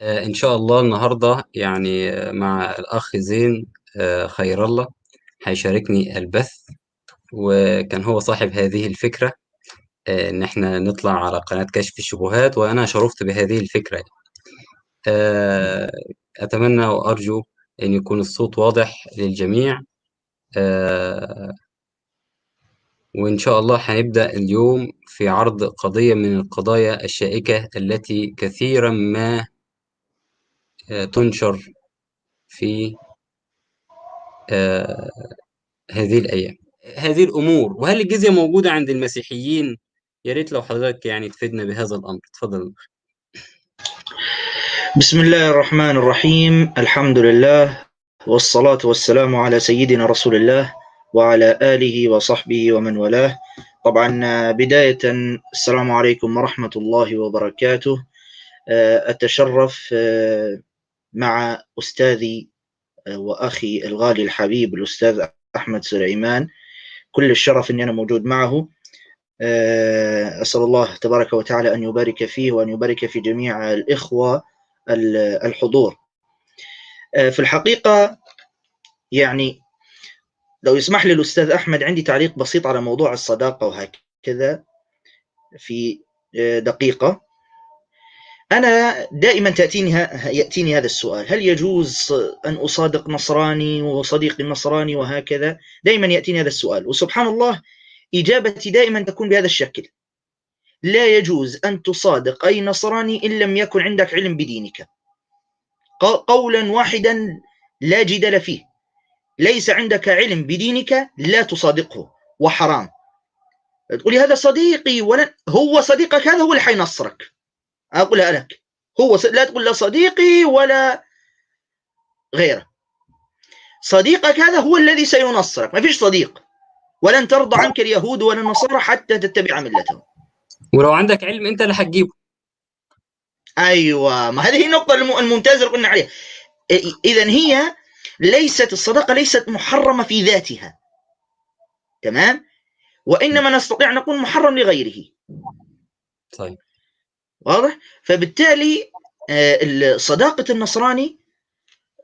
إن شاء الله النهاردة يعني مع الأخ زين خير الله هيشاركني البث. وكان هو صاحب هذه الفكرة، إن إحنا نطلع على قناة كشف الشبهات، وأنا شرفت بهذه الفكرة يعني. آه، أتمنى وأرجو أن يكون الصوت واضح للجميع. آه، وإن شاء الله هنبدأ اليوم في عرض قضية من القضايا الشائكة التي كثيرا ما تنشر في آه، هذه الأيام، هذه الأمور. وهل الجزية موجودة عند المسيحيين؟ يا ريت لو حضرتك يعني تفيدنا بهذا الأمر، اتفضل. بسم الله الرحمن الرحيم. الحمد لله والصلاة والسلام على سيدنا رسول الله وعلى آله وصحبه ومن والاه. طبعا بداية السلام عليكم ورحمة الله وبركاته. أتشرف مع أستاذي وأخي الغالي الحبيب الأستاذ أحمد سليمان. كل الشرف أني أنا موجود معه. أسأل الله تبارك وتعالى أن يبارك فيه وأن يبارك في جميع الإخوة الحضور. في الحقيقة يعني لو يسمح لي الأستاذ أحمد، عندي تعليق بسيط على موضوع الصداقة وهكذا في دقيقة. أنا دائما يأتيني هذا السؤال: هل يجوز أن أصادق نصراني وصديقي النصراني وهكذا؟ دائما يأتيني هذا السؤال، وسبحان الله إجابتي دائما تكون بهذا الشكل: لا يجوز أن تصادق أي نصراني إن لم يكن عندك علم بدينك. قولا واحدا لا جدال فيه. ليس عندك علم بدينك لا تصادقه، وحرام. تقولي هذا صديقي، ولا هو صديقك هذا هو اللي حينصرك. أقولها لك، لا تقول لا صديقي ولا غيره. صديقك هذا هو الذي سينصرك، ما فيش صديق. ولن ترضى عنك اليهود ولا النصارى حتى تتبع ملتهم. ولو عندك علم أنت اللي هتجيبه. أيوة، ما هذه هي النقطة الممتازة اللي قلنا عليها. إذن هي الصداقة ليست محرمة في ذاتها، تمام؟ وإنما نستطيع نقول محرم لغيره. طيب. واضح؟ فبالتالي صداقة النصراني،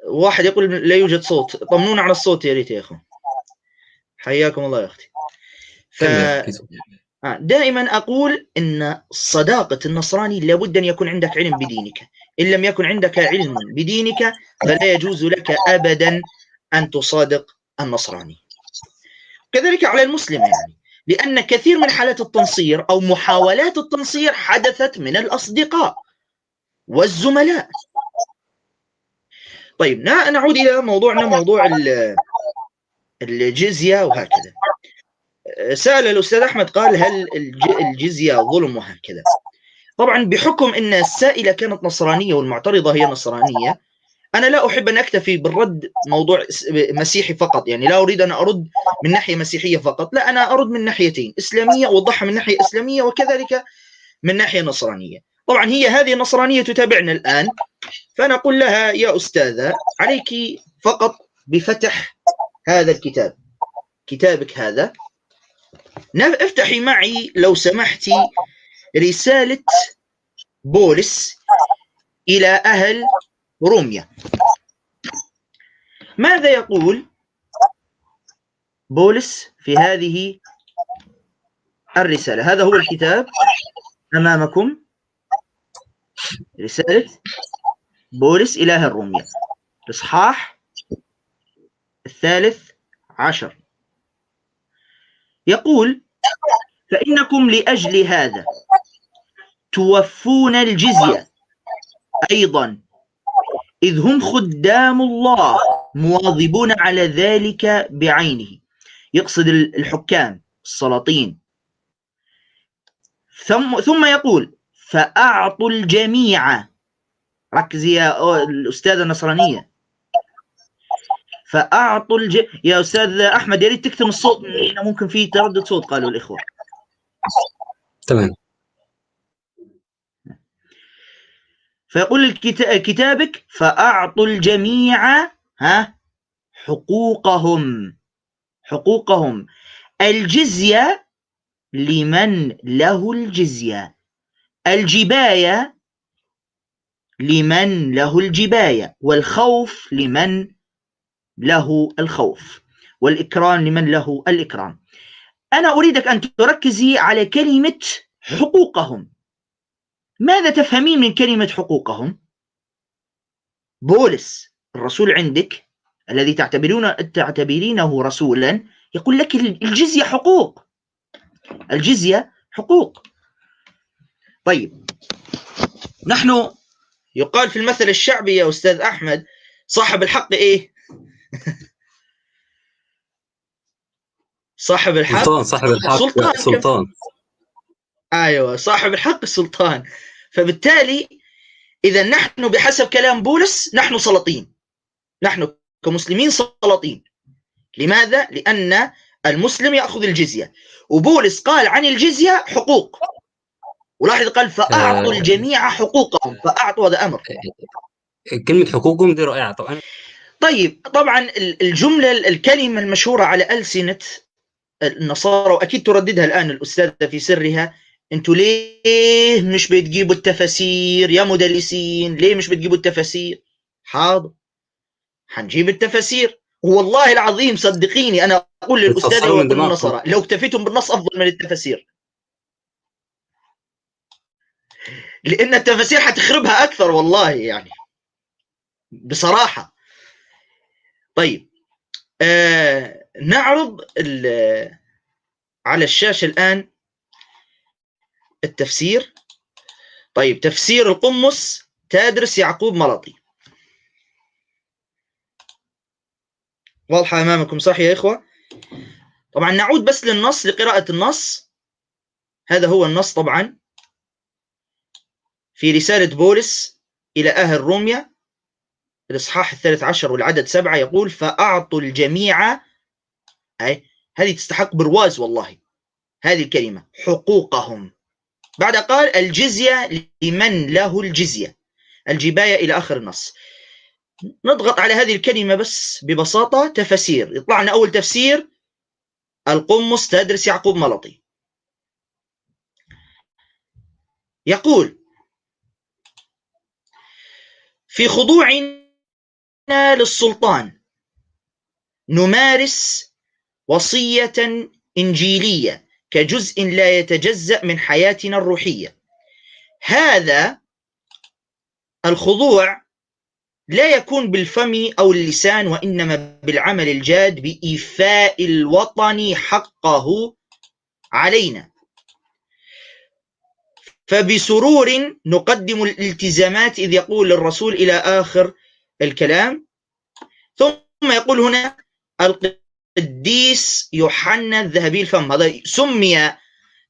واحد يقول لا يوجد صوت، طمنونا على الصوت يا ريت يا اخوان. حياكم الله يا اختي. تمام كده. دائما اقول ان صداقة النصراني لابد ان يكون عندك علم بدينك. ان لم يكن عندك علم بدينك فلا يجوز لك ابدا ان تصادق النصراني. كذلك على المسلم يعني، لان كثير من حالات التنصير او محاولات التنصير حدثت من الاصدقاء والزملاء. طيب نعود إلى موضوعنا، موضوع الجزية وهكذا. سأل الأستاذ أحمد قال: هل الجزية ظلم وهكذا؟ طبعا بحكم أن السائلة كانت نصرانية والمعترضة هي نصرانية، أنا لا أحب أن أكتفي بالرد موضوع مسيحي فقط. يعني لا أريد أن أرد من ناحية مسيحية فقط، لا، أنا أرد من ناحيتين: إسلامية، أوضحها من ناحية إسلامية، وكذلك من ناحية نصرانية. طبعا هي هذه النصرانية تتابعنا الآن، فنقول لها: يا أستاذة، عليك فقط بفتح هذا الكتاب، كتابك هذا. افتحي معي لو سمحتي رسالة بولس إلى أهل روميا. ماذا يقول بولس في هذه الرسالة؟ هذا هو الكتاب أمامكم، رسالة بولس إلى أهل روميا، الإصحاح 13. يقول: فإنكم لأجل هذا توفون الجزية أيضا، إذ هم خدام الله مواظبون على ذلك بعينه. يقصد الحكام السلاطين. ثم يقول: فأعطوا الجميع. ركزي يا الأستاذة النصرانية. فأعطوا يا أستاذ أحمد يا ريت تكتم الصوت، ممكن في تردد صوت قالوا الإخوة. تمام. فيقول كتابك: فأعطوا الجميع حقوقهم. الجزية لمن له الجزية. الجباية لمن له الجباية، والخوف لمن له الخوف، والإكرام لمن له الإكرام. أنا أريدك أن تركزي على كلمة حقوقهم. ماذا تفهمين من كلمة حقوقهم؟ بولس الرسول عندك الذي تعتبرينه رسولا يقول لك الجزية حقوق، الجزية حقوق. طيب، نحن يقال في المثل الشعبي يا أستاذ أحمد صاحب الحق إيه؟ صاحب الحق سلطان، صاحب الحق سلطان. سلطان. أيوة، صاحب الحق السلطان. فبالتالي إذا نحن بحسب كلام بولس نحن سلاطين، نحن كمسلمين سلاطين. لماذا؟ لأن المسلم يأخذ الجزية، وبولس قال عن الجزية حقوق، ولاحظ قال فأعطوا الجميع حقوقهم، فأعطوا هذا أمر. كلمة حقوقهم دي رائعة طبعا. طيب، طبعا الجملة الكلمة المشهورة على ألسنة النصارى، وأكيد ترددها الآن الأستاذة في سرها: أنتوا ليه مش بتجيبوا التفاسير يا مدلسين؟ ليه مش بتجيبوا التفاسير؟ حاضر، حنجيب التفاسير. والله العظيم صدقيني أنا أقول للأستاذة وأقول للنصارى لو اكتفيتم بالنص أفضل من التفاسير، لأن التفاسير حتخربها أكثر والله، يعني بصراحة. طيب، نعرض على الشاشة الآن التفسير. طيب، تفسير القمص تادرس يعقوب ملطي، واضحة أمامكم صح يا إخوة؟ طبعا نعود بس للنص لقراءة النص. هذا هو النص طبعا في رسالة بولس إلى أهل روميا الإصحاح 13 والعدد 7، يقول فأعطوا الجميع، هذه تستحق برواز والله هذه الكلمة، حقوقهم. بعد قال الجزية لمن له الجزية، الجباية إلى آخر النص. نضغط على هذه الكلمة بس ببساطة تفسير، يطلع لنا أول تفسير القمص تدرس يعقوب ملطي. يقول في خضوعنا للسلطان نمارس وصية إنجيلية كجزء لا يتجزأ من حياتنا الروحية. هذا الخضوع لا يكون بالفم أو اللسان، وإنما بالعمل الجاد بإيفاء الوطن حقه علينا، فبسرور نقدم الالتزامات، إذ يقول الرسول إلى آخر الكلام. ثم يقول هنا القديس يوحنا الذهبي الفم، هذا سمي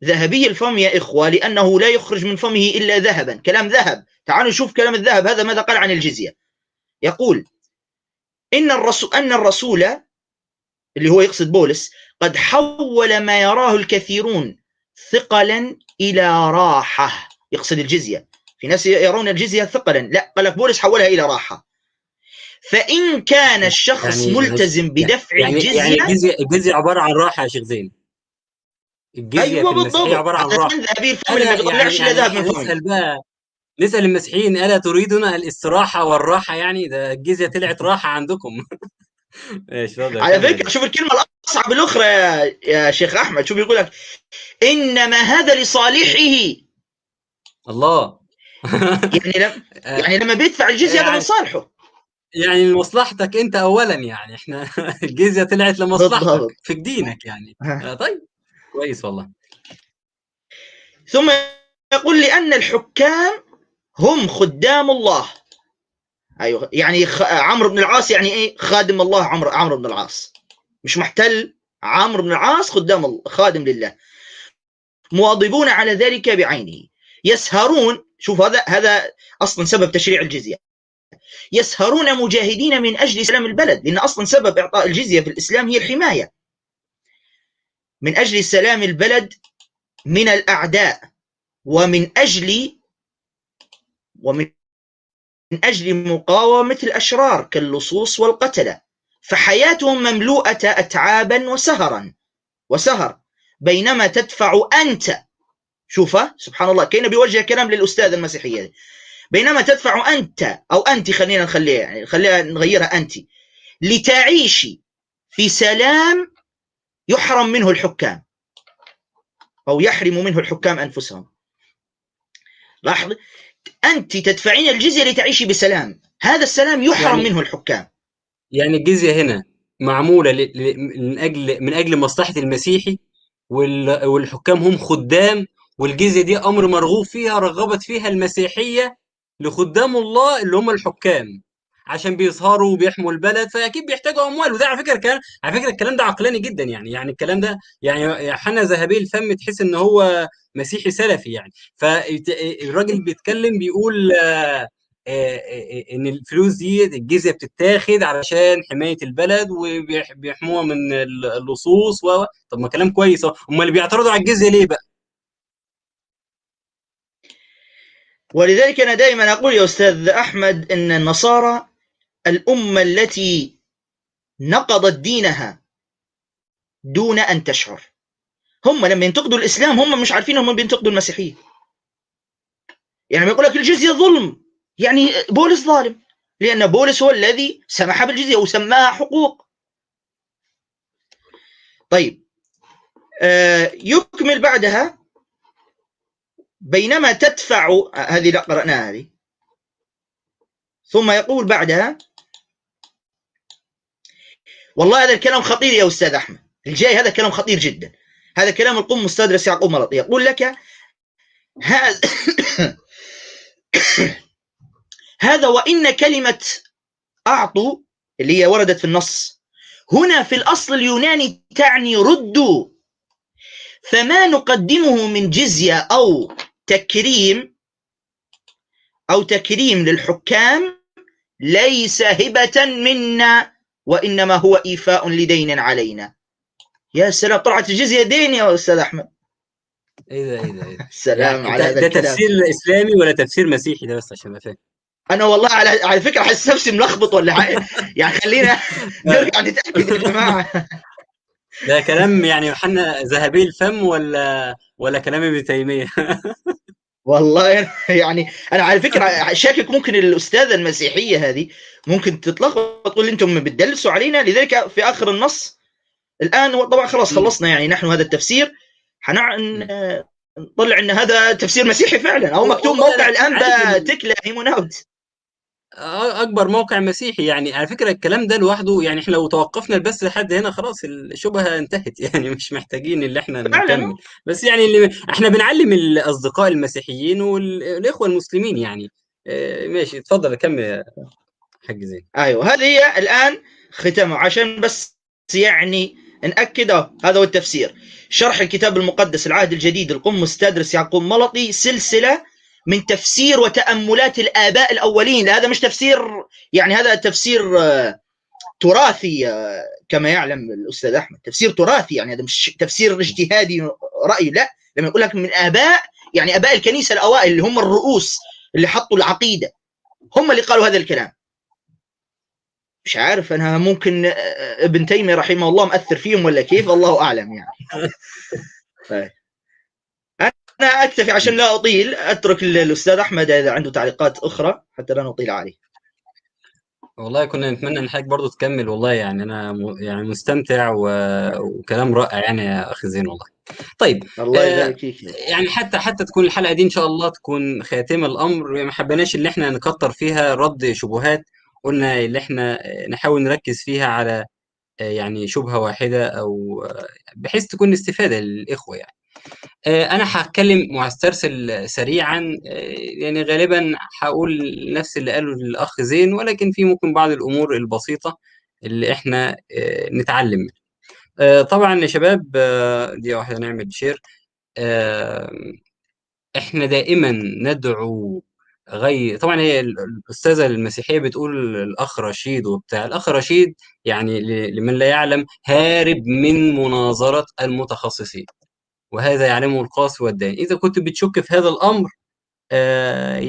ذهبي الفم يا إخوة لأنه لا يخرج من فمه إلا ذهبا، كلام ذهب. تعالوا نشوف كلام الذهب هذا ماذا قال عن الجزية. يقول أن الرسول اللي هو يقصد بولس قد حول ما يراه الكثيرون ثقلا إلى راحة، يقصد الجزية. في ناس يرون الجزية ثقلا، لا، قال لك بولس حولها إلى راحة. فإن كان الشخص ملتزم بدفع الجزية، يعني الجزية عبارة عن راحة يا شيخ زين. الجزية أيوة في المسيحية بالضبط، عبارة عن راحة. ذهبي الفم اللي ما ألا بيطلعش إلا ذهب من فمه. نسأل المسيحيين ألا تريدون الاستراحة والراحة؟ يعني ده الجزية طلعت راحة عندكم. ايش على فكرة شوف الكلمة الأصعب الأخرى يا شيخ أحمد، شوف يقول لك إنما هذا لصالحه. الله. يعني لما بيدفع الجزية هذا من صالحه، يعني لمصلحتك أنت أولا، يعني إحنا الجزية طلعت لمصلحتك بالضبط. في دينك يعني. طيب كويس والله. ثم يقول لأن الحكام هم خدام الله. أيوه، يعني عمرو بن العاص يعني إيه؟ خادم الله. عمرو بن العاص مش محتل، عمرو بن العاص خدام الله، خادم لله، مواظبون على ذلك بعينه، يسهرون. شوف هذا أصلا سبب تشريع الجزية، يسهرون مجاهدين من أجل سلام البلد، لأن أصلا سبب إعطاء الجزية في الإسلام هي الحماية من أجل سلام البلد من الأعداء، ومن أجل مقاومة الأشرار كاللصوص والقتلة. فحياتهم مملوءة أتعابا وسهر، بينما تدفع أنت، شوف سبحان الله كأنه بيوجه كلام للأستاذ المسيحية، بينما تدفع أنت أو أنت، خلينا نخليها يعني خلينا نغيرها أنت، لتعيشي في سلام يحرم منه الحكام أو يحرم منه الحكام أنفسهم. لاحظ، أنت تدفعين الجزية لتعيشي بسلام، هذا السلام يحرم يعني منه الحكام. يعني الجزية هنا معمولة من أجل مصلحة المسيحي، والحكام هم خدام، والجزية دي أمر مرغوب فيها، رغبت فيها المسيحية لخدام الله اللي هم الحكام، عشان بيسهروا وبيحموا البلد، فأكيد بيحتاجوا أموال. وده على فكرة الكلام ده عقلاني جدا، يعني الكلام ده يعني حنا ذهبي الفم تحس إن هو مسيحي سلفي يعني. فالراجل بيتكلم بيقول ان الفلوس دي الجزيه بتتاخد علشان حمايه البلد وبيحموها من اللصوص طب ما كلام كويس اهو، امال اللي بيعترضوا على الجزيه ليه بقى؟ ولذلك أنا دائما أقول يا أستاذ أحمد أن النصارى الأمة التي نقضت دينها دون أن تشعر. هم لما ينتقدوا الإسلام هم مش عارفين هم بينتقدوا المسيحية. يعني لما يقول لك الجزية ظلم، يعني بولس ظالم، لأن بولس هو الذي سمح بالجزية وسماها حقوق. طيب، يكمل بعدها، بينما تدفع هذه لا قرأناها هذه، ثم يقول بعدها، والله هذا الكلام خطير يا أستاذ أحمد، الجاي هذا كلام خطير جدا، هذا كلام القم مستدرس يعقوب ملطي، يقول لك هذا هذا وإن كلمة أعطوا اللي هي وردت في النص هنا في الأصل اليوناني تعني ردوا، فما نقدمه من جزية أو تكريم للحكام ليس هبة منا، وإنما هو إيفاء لدين علينا. يا سلام، طلعت الجزية دين يا أستاذ أحمد. ايه ده. سلام يعني على هذا ده الكلام. تفسير اسلامي ولا تفسير مسيحي ده؟ بس عشان ابقى فاهم. أنا والله على فكرة حاسس نفسي ملخبط ولا حاجة، يعني خلينا نرجع نتأكد يا جماعة. ده كلام يعني يوحنا ذهبي الفم ولا كلام ابن تيميه؟ والله يعني أنا على فكرة شاكك ممكن الأستاذة المسيحية هذه ممكن تتلخبط، تقول أنتم بتدلسوا علينا. لذلك في آخر النص الآن طبعا خلاص مم. خلصنا يعني نحن هذا التفسير، مم. نطلع ان هذا تفسير مسيحي فعلا، او مكتوب والله موقع انا عارف الانبا ان تكلا هيموناوت. اكبر موقع مسيحي، يعني على فكره الكلام ده لوحده، يعني احنا لو توقفنا البث لحد هنا خلاص الشبهه انتهت يعني مش محتاجين اللي احنا فعلا. نكمل. بس يعني اللي احنا بنعلم الاصدقاء المسيحيين والاخوه المسلمين يعني. ماشي، اتفضل كمل يا حاج زين. ايوه، هذه هي الان ختامه، عشان بس يعني ناكد هذا هو التفسير. شرح الكتاب المقدس العهد الجديد القم تدرس يعقوب ملطي، سلسله من تفسير وتاملات الاباء الاولين. هذا مش تفسير، يعني هذا تفسير تراثي، كما يعلم الاستاذ احمد، تفسير تراثي، يعني هذا مش تفسير اجتهادي راي، لا، لما يقول لك من اباء، يعني اباء الكنيسه الاوائل اللي هم الرؤوس اللي حطوا العقيده، هم اللي قالوا هذا الكلام. مش عارف انا، ممكن ابن تيميه رحمه الله مأثر فيهم ولا كيف، الله اعلم يعني. طيب. انا اكتفي عشان لا اطيل، اترك الاستاذ احمد اذا عنده تعليقات اخرى حتى لا نطيل عليه. والله كنا نتمنى ان حضرتك برضو تكمل، والله يعني انا يعني مستمتع وكلام رائع يعني يا اخي زين والله. طيب. الله آه يبارك فيك. يعني حتى تكون الحلقة دي إن شاء الله تكون خاتمة الأمر، ما حبيناش اللي إحنا نكتر فيها رد شبهات. قلنا اللي إحنا نحاول نركز فيها على يعني شبهة واحدة، أو بحيث تكون استفادة للإخوة يعني. أنا هتكلم وهسترسل سريعا، يعني غالبا هقول نفس اللي قاله الأخ زين، ولكن في ممكن بعض الأمور البسيطة اللي إحنا نتعلم منها. طبعا يا شباب، دي واحدة نعمل شير. آه، احنا دائما ندعو طبعا هي الاستاذه المسيحيه بتقول الاخ رشيد وبتاع. الاخ رشيد يعني لمن لا يعلم هارب من مناظره المتخصصين، وهذا يعلمه القاصي والداني. اذا كنت بتشك في هذا الامر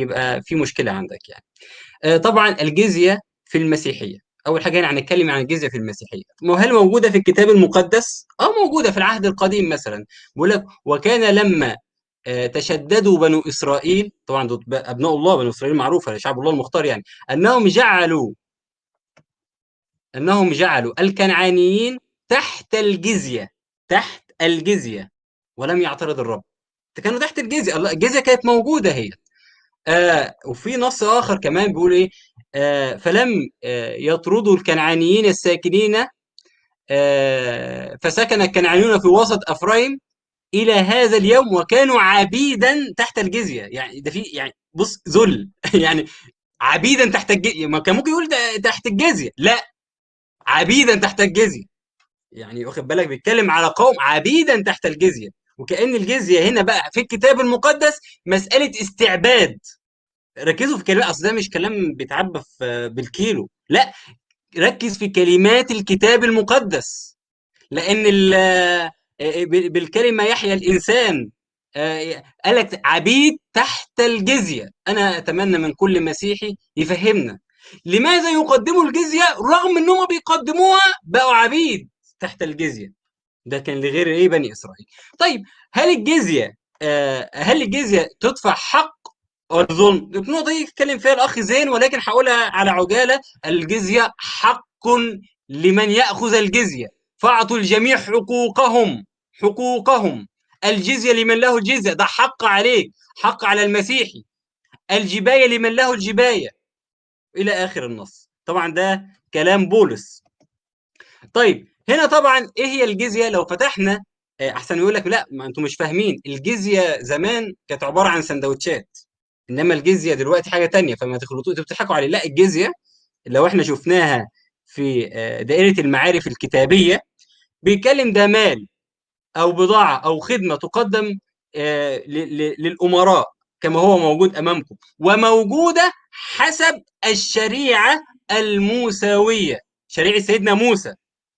يبقى في مشكله عندك يعني. طبعا الجزيه في المسيحيه، اول حاجه يعني هنتكلم عن الجزيه في المسيحيه. هل موجوده في الكتاب المقدس؟ موجوده في العهد القديم مثلا. بيقول لك وكان لما تشددوا بنو إسرائيل، طبعا دول أبناء الله، بنو إسرائيل معروفة شعب الله المختار يعني، أنهم جعلوا أنهم جعلوا الكنعانيين تحت الجزية، تحت الجزية، ولم يعترض الرب. كانوا تحت الجزية، الجزية كانت موجودة هي. وفي نص آخر كمان بيقول إيه، فلم يطردوا الكنعانيين الساكنين، فسكن الكنعانيون في وسط أفرايم إلى هذا اليوم، وكانوا عبيدا تحت الجزية. يعني ده في يعني بص ذل يعني عبيدا تحت الجزية، ما كان ممكن يقول تحت الجزية، لا، عبيدا تحت الجزية. يعني واخد بالك، بيتكلم على قوم عبيدا تحت الجزية. وكأن الجزية هنا بقى في الكتاب المقدس مسألة استعباد. ركزوا في كلمات، اصل ده مش كلام بيتعبى بالكيلو، لا، ركز في كلمات الكتاب المقدس، لأن بالكلمة يحيا الإنسان. قال لك عبيد تحت الجزية. أنا أتمنى من كل مسيحي يفهمنا لماذا يقدموا الجزية رغم أنهم بيقدموها بقوا عبيد تحت الجزية. ده كان لغير إيه بني إسرائيل. طيب، هل الجزية تدفع حق ولا ظلم؟ النقطة دي اتكلم فيها الأخ زين، ولكن هقولها على عجالة. الجزية حق لمن يأخذ الجزية، فأعطوا الجميع حقوقهم، حقوقهم. الجزية لمن له الجزية، ده حق عليك، حق على المسيحي. الجباية لمن له الجباية، إلى آخر النص. طبعا ده كلام بولس. طيب هنا طبعا ايه هي الجزيه؟ لو فتحنا احسن يقول لك لا، ما انتم مش فاهمين، الجزيه زمان كانت عباره عن سندوتشات، انما الجزيه دلوقتي حاجه تانية، فما تخلطوا انتوا بتضحكوا عليه. لا، الجزيه لو احنا شفناها في دائره المعارف الكتابيه، بيتكلم ده مال او بضاعه او خدمه تقدم للامراء، كما هو موجود امامكم، وموجوده حسب الشريعه الموسويه، شريعه سيدنا موسى.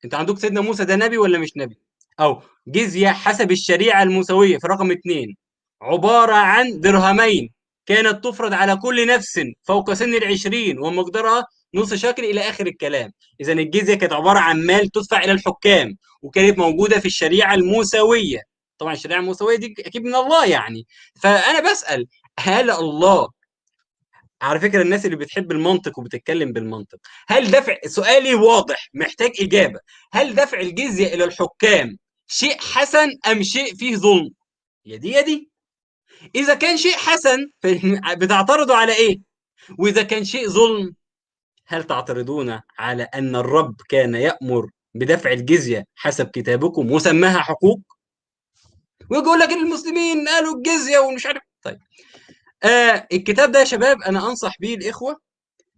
انت عندك سيدنا موسى ده نبي ولا مش نبي؟ او جزيه حسب الشريعه الموسويه في رقم 2، عباره عن درهمين، كانت تفرض على كل نفس فوق سن ال20، ومقدارها نص شاكر، الى اخر الكلام. اذا الجزيه كانت عباره عن مال تدفع الى الحكام، وكانت موجوده في الشريعه الموسويه. طبعا الشريعه الموسويه دي اكيد من الله يعني. فانا بسال، هل الله، على فكره الناس اللي بتحب المنطق وبتتكلم بالمنطق، هل دفع، سؤالي واضح محتاج اجابه، هل دفع الجزيه الى الحكام شيء حسن ام شيء فيه ظلم؟ يا دي يا دي. اذا كان شيء حسن بتعترضوا على ايه؟ واذا كان شيء ظلم، هل تعترضون على ان الرب كان يأمر بدفع الجزيه حسب كتابكم وسماها حقوق؟ ويقول لك المسلمين قالوا الجزيه ومش عارف. طيب، الكتاب ده يا شباب انا انصح بيه الاخوه،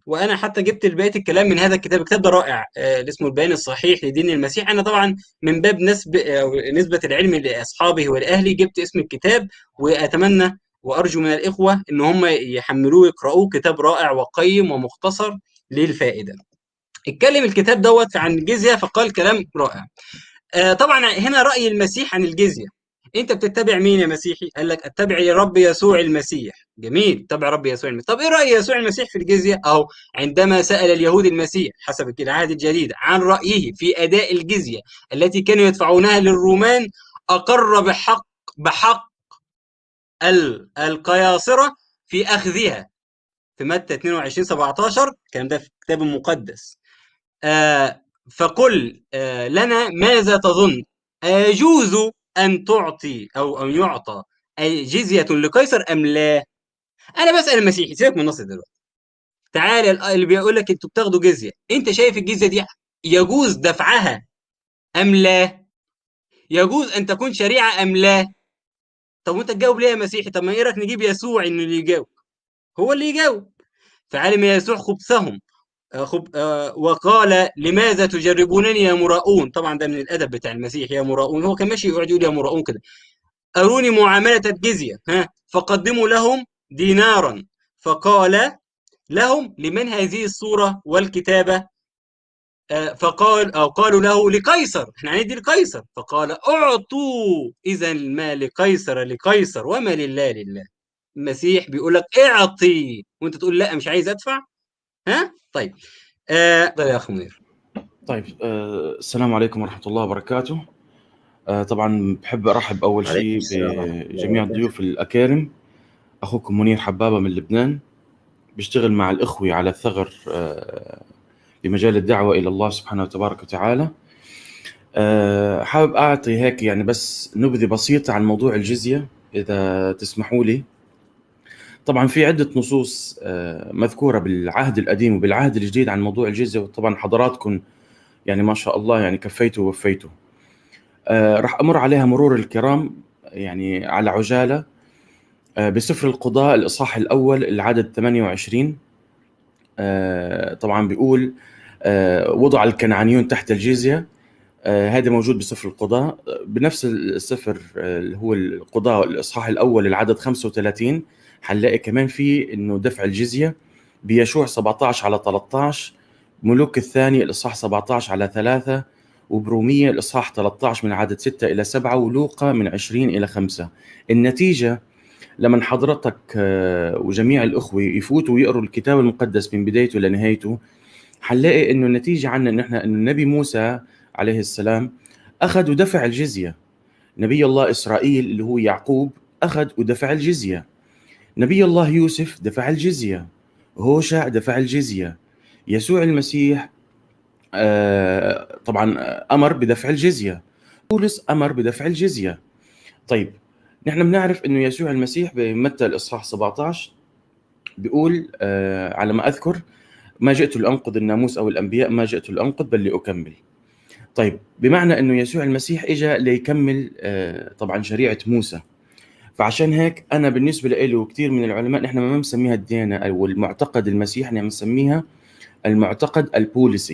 وانا حتى جبت بقيه الكلام من هذا الكتاب. الكتاب ده رائع، اللي اسمه البيان الصحيح لدين المسيح. انا طبعا من باب نسبه العلم لاصحابه ولاهلي جبت اسم الكتاب، واتمنى وارجو من الاخوه ان هم يحملوه يقرأوه. كتاب رائع وقيم ومختصر للفائده. اتكلم الكتاب دوت عن الجزيه، فقال كلام رائع. طبعا هنا رأي المسيح عن الجزية. انت بتتبع مين يا مسيحي؟ قال لك اتبع يا رب يسوع المسيح. جميل، تبع رب يسوع المسيح. طب ايه رأي يسوع المسيح في الجزية؟ او عندما سأل اليهود المسيح حسب العهد الجديد عن رأيه في أداء الجزية التي كانوا يدفعونها للرومان، أقر بحق القياصرة في أخذها، في متى 22:17. الكلام ده في الكتاب المقدس. فقل لنا ماذا تظن، أيجوز أن تعطي أو أن يعطى جزية لقيصر أم لا؟ أنا بسأل المسيحي، سيبك من النص دلوقتي، تعالى اللي بيقول لك أنتوا بتاخدوا جزية، أنت شايف الجزية دي يجوز دفعها أم لا؟ يجوز أن تكون شريعة أم لا؟ طب وأنت تجاوب ليه يا مسيحي؟ طب ما إيه رأيك نجيب يسوع إنه اللي يجاوب، هو اللي يجاوب. فعلم يسوع خبثهم، وقال لماذا تجربونني يا مراؤون. طبعا ده من الادب بتاع المسيح، يا مراؤون، هو كان ماشي يقعد يقول يا مراؤون كده. اروني معامله الجزيه، فقدموا لهم دينارا، فقال لهم لمن هذه الصوره والكتابه؟ فقال او قالوا له لقيصر، احنا هندي لقيصر. فقال اعطوا اذا المال لقيصر لقيصر وما لله لله. المسيح بيقول لك اعطي، وانت تقول لا مش عايز ادفع. طيب، ده يا اخ منير. طيب، السلام عليكم ورحمة الله وبركاته. طبعا بحب أرحب أول عليكم شيء السلام ورحمة الله بجميع وبركاته. الضيوف الأكارم. أخوكم منير حبابة من لبنان، بيشتغل مع الإخوة على الثغر بمجال الدعوة إلى الله سبحانه وتبارك وتعالى. حابب أعطي هيك يعني بس نبذة بسيطة عن موضوع الجزية إذا تسمحوا لي. طبعا في عدة نصوص مذكورة بالعهد القديم وبالعهد الجديد عن موضوع الجزية، وطبعا حضراتكم يعني ما شاء الله يعني كفيتوا ووفيتوا. راح أمر عليها مرور الكرام يعني على عجالة. بسفر القضاء الإصحاح الأول العدد 28 طبعا بيقول وضع الكنعانيون تحت الجزية. هذا موجود بسفر القضاء. بنفس السفر اللي هو القضاء الإصحاح الأول العدد 35 حنلاقي كمان في إنه دفع الجزية بيشوع 17 على 13، ملوك الثاني الإصحاح 17 على 3، وبرومية الإصحاح 13 من عدد 6 إلى 7، ولوقا من 20 إلى 5. النتيجة لما حضرتك وجميع الأخوة يفوتوا ويقروا الكتاب المقدس من بدايته لنهايته، حنلاقي إنه النتيجة عنا إن إحنا إنه النبي موسى عليه السلام أخذ ودفع الجزية. نبي الله إسرائيل اللي هو يعقوب أخذ ودفع الجزية. نبي الله يوسف دفع الجزية. هوشع دفع الجزية. يسوع المسيح طبعا أمر بدفع الجزية. بولس أمر بدفع الجزية. طيب نحن بنعرف إنه يسوع المسيح بمتى الإصحاح 17 بيقول على ما أذكر: ما جئت لأنقض الناموس أو الأنبياء، ما جئت لأنقض بل لأكمل. طيب بمعنى أنه يسوع المسيح إجا ليكمل طبعا شريعة موسى. فعشان هيك أنا بالنسبة لي وكثير من العلماء نحن ما بنسميها الديانة أو المعتقد المسيحي، نحن بنسميها المعتقد البوليسي.